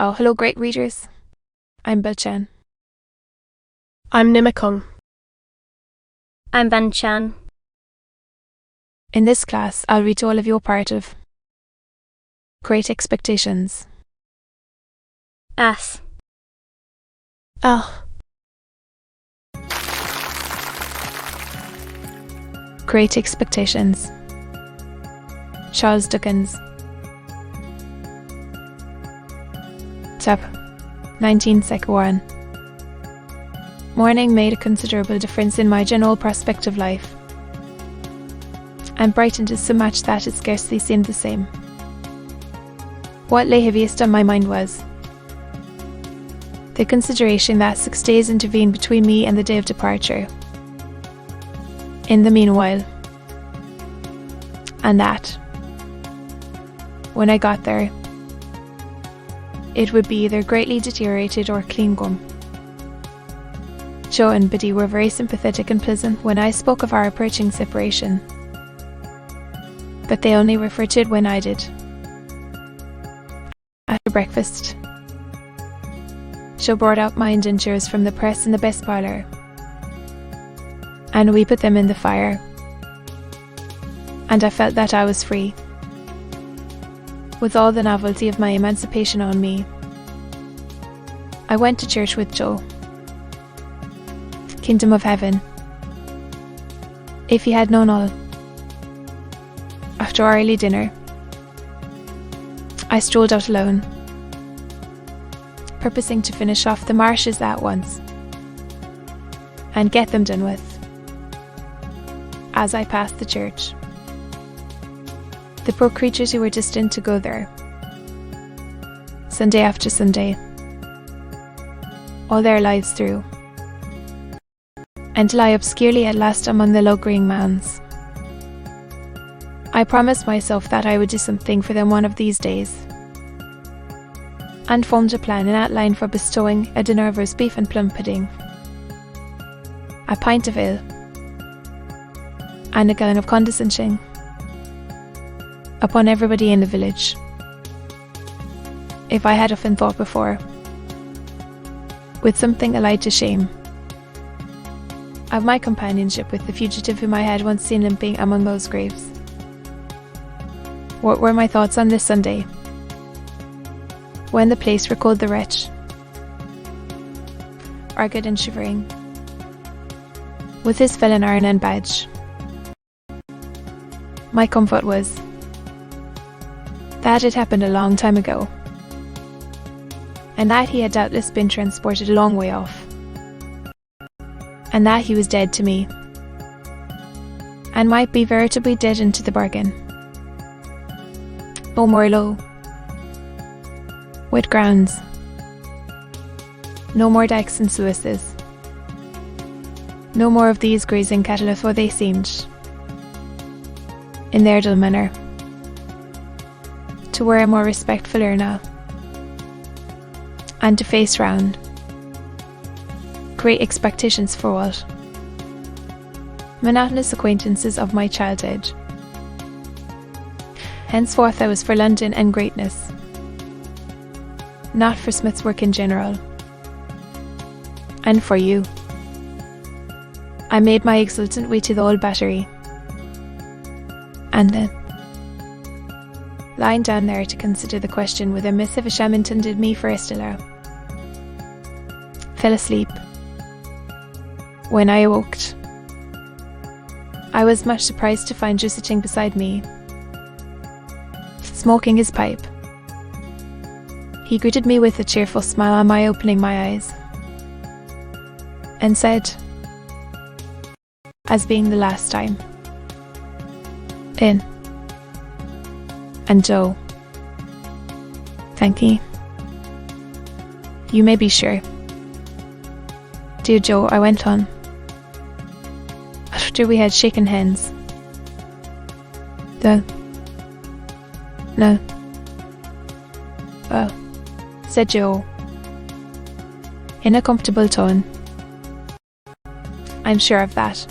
Oh, hello, great readers. I'm Belchan. I'm Nimikung. I'm Van Chan. In this class, I'll read to all of you a part of Great Expectations. S. Ah. Great Expectations. Charles Dickens. Chap, 1961. Morning made a considerable difference in my general prospect of life, and brightened it so much that it scarcely seemed the same. What lay heaviest on my mind was the consideration that 6 days intervened between me and the day of departure. In the meanwhile, and that, when I got there, it would be either greatly deteriorated or clean gum. Joe and Biddy were very sympathetic and pleasant when I spoke of our approaching separation, but they only referred to it when I did. After breakfast, Joe brought out my indentures from the press in the best parlour, and we put them in the fire, and I felt that I was free, with all the novelty of my emancipation on me. I went to church with Joe. Kingdom of Heaven. If he had known all. After our early dinner, I strolled out alone, purposing to finish off the marshes at once and get them done with. As I passed the church, the poor creatures who were destined to go there, Sunday after Sunday, all their lives through, and lie obscurely at last among the low-green mounds. I promised myself that I would do something for them one of these days, and formed a plan and outline for bestowing a dinner of roast beef and plum pudding, a pint of ale, and a gallon of condescension upon everybody in the village. If I had often thought before, with something allied to shame, of my companionship with the fugitive whom I had once seen limping among those graves. What were my thoughts on this Sunday, when the place recalled the wretch, ragged and shivering, with his felon iron and badge? My comfort was that it happened a long time ago, and that he had doubtless been transported a long way off, and that he was dead to me, and might be veritably dead into the bargain. No more low, wet grounds, no more dykes and sluices, no more of these grazing cattle, for they seemed, in their dull manner, to wear a more respectful air now, and to face round great expectations for what? Monotonous acquaintances of my childhood. Henceforth I was for London and greatness, not for Smith's work in general. And for you, I made my exultant way to the old battery, and then, lying down there to consider the question whether Miss Havisham intended me for Estella, fell asleep. When I awoke, I was much surprised to find Joe sitting beside me, smoking his pipe. He greeted me with a cheerful smile on my opening my eyes, and said, as being the last time, "In." And Joe, "Thank ye. You may be sure." Dear Joe, I went on, after we had shaken hands. No. Well, said Joe, in a comfortable tone. I'm sure of that.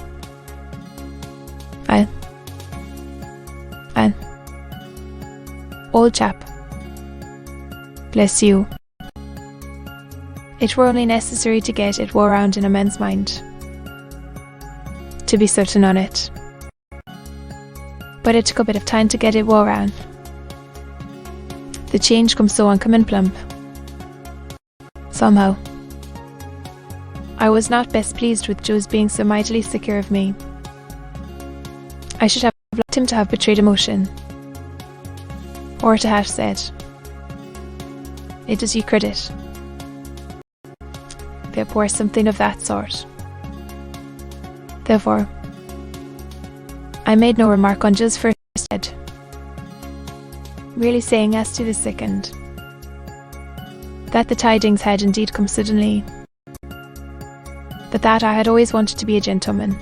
Old chap. Bless you. It were only necessary to get it wo round in a man's mind, to be certain on it. But it took a bit of time to get it wo round. The change come so uncommon plump. Somehow, I was not best pleased with Joe's being so mightily secure of me. I should have liked him to have betrayed emotion, or to have said, "It does you credit." Or something of that sort. Therefore, I made no remark on Joe's first head, merely saying as to the second, that the tidings had indeed come suddenly, but that I had always wanted to be a gentleman,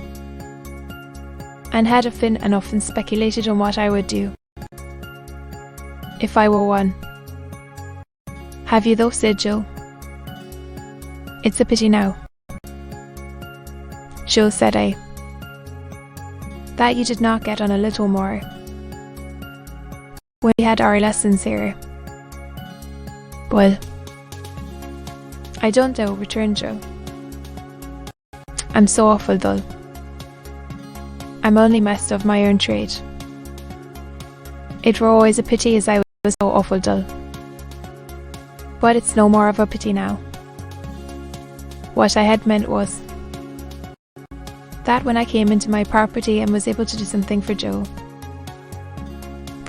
and had often and often speculated on what I would do if I were one. "Have you though?" said Joe. "It's a pity now, Joe," said I, "that you did not get on a little more when we had our lessons here." "Well, I don't know," returned Joe. "I'm so awful dull. I'm only master of my own trade. It were always a pity as I was so awful dull. But it's no more of a pity now. What I had meant was that when I came into my property and was able to do something for Joe,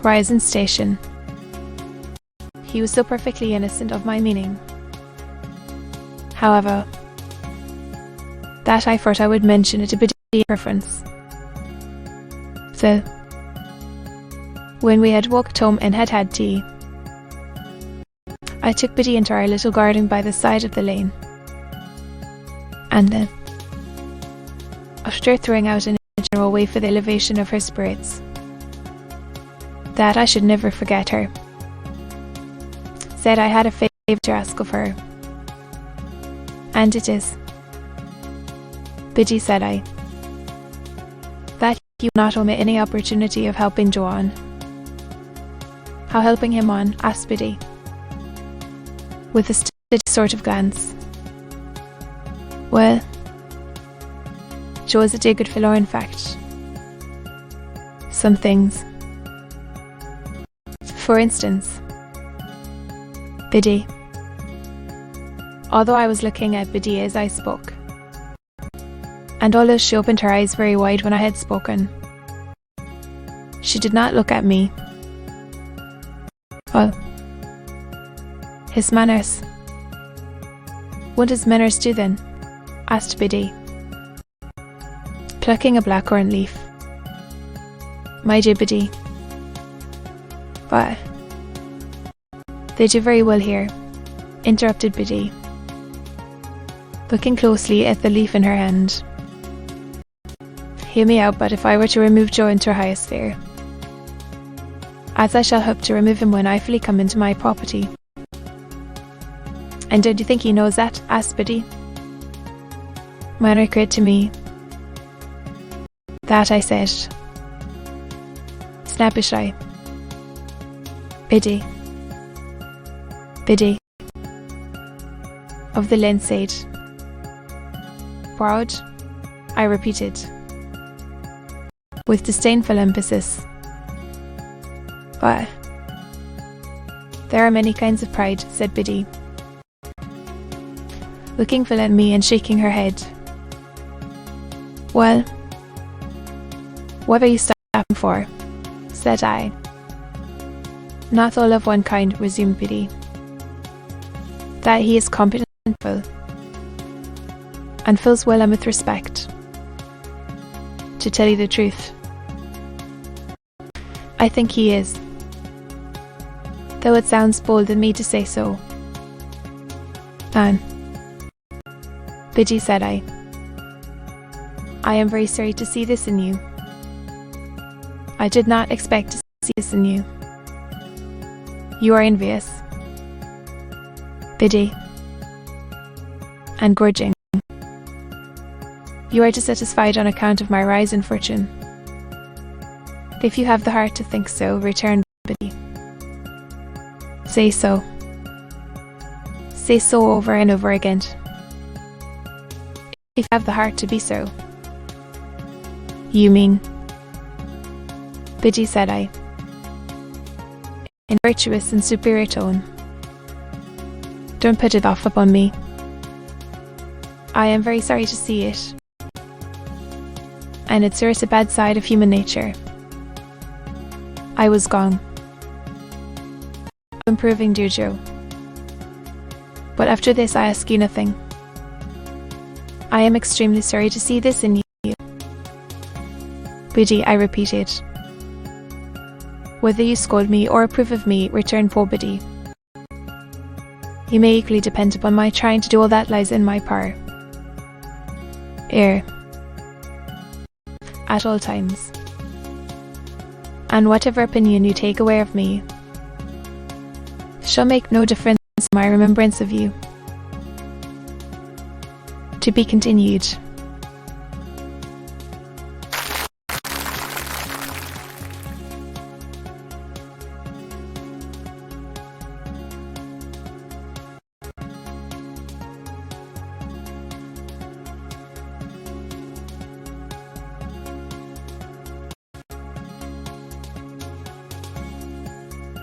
rise in station, he was so perfectly innocent of my meaning. However, that I thought I would mention it a bit of preference. So, when we had walked home and had had tea, I took Biddy into our little garden by the side of the lane, and then, after throwing out in a general way for the elevation of her spirits, that I should never forget her, said I had a favour to ask of her. "And it is, Biddy," said I, "that you will not omit any opportunity of helping Joe on." "How helping him on?" asked Biddy, with a steady sort of glance. "Well, Joe is a dear good fellow, in fact. Some things. For instance, Biddy." Although I was looking at Biddy as I spoke, and although she opened her eyes very wide when I had spoken, she did not look at me. "Well, his manners." "What does manners do then?" asked Biddy, plucking a blackcurrant leaf. "My dear Biddy, but they do very well here," interrupted Biddy, looking closely at the leaf in her hand. "Hear me out, but if I were to remove Joe into her highest sphere, as I shall hope to remove him when I fully come into my property." "And don't you think he knows that?" asked Biddy. When it occurred to me that, I said, snappishly, Biddy, of the Linseed." "Proud?" I repeated, with disdainful emphasis. "But there are many kinds of pride," said Biddy, looking full at me and shaking her head. "Well, what are you stopping for?" said I. "Not all of one kind," resumed Biddy. "That he is competent and full, and fills well and with respect. To tell you the truth, I think he is, though it sounds bold in me to say so." "And Biddy," said I am very sorry to see this in you. I did not expect to see this in you. You are envious, Biddy, and grudging. You are dissatisfied on account of my rise in fortune. If you have the heart to think so," returned Biddy, "say so," say so over and over again. If you have the heart to be so. You mean? Biddy, said I, in a virtuous and superior tone. Don't put it off upon me. I am very sorry to see it. And it serves a bad side of human nature. I was gone. Improving, dear Joe. But after this I ask you nothing. I am extremely sorry to see this in you. Biddy, I repeated. Whether you scold me or approve of me, returned poor Biddy, you may equally depend upon my trying to do all that lies in my power. At all times. And whatever opinion you take away of me shall make no difference in my remembrance of you. To be continued.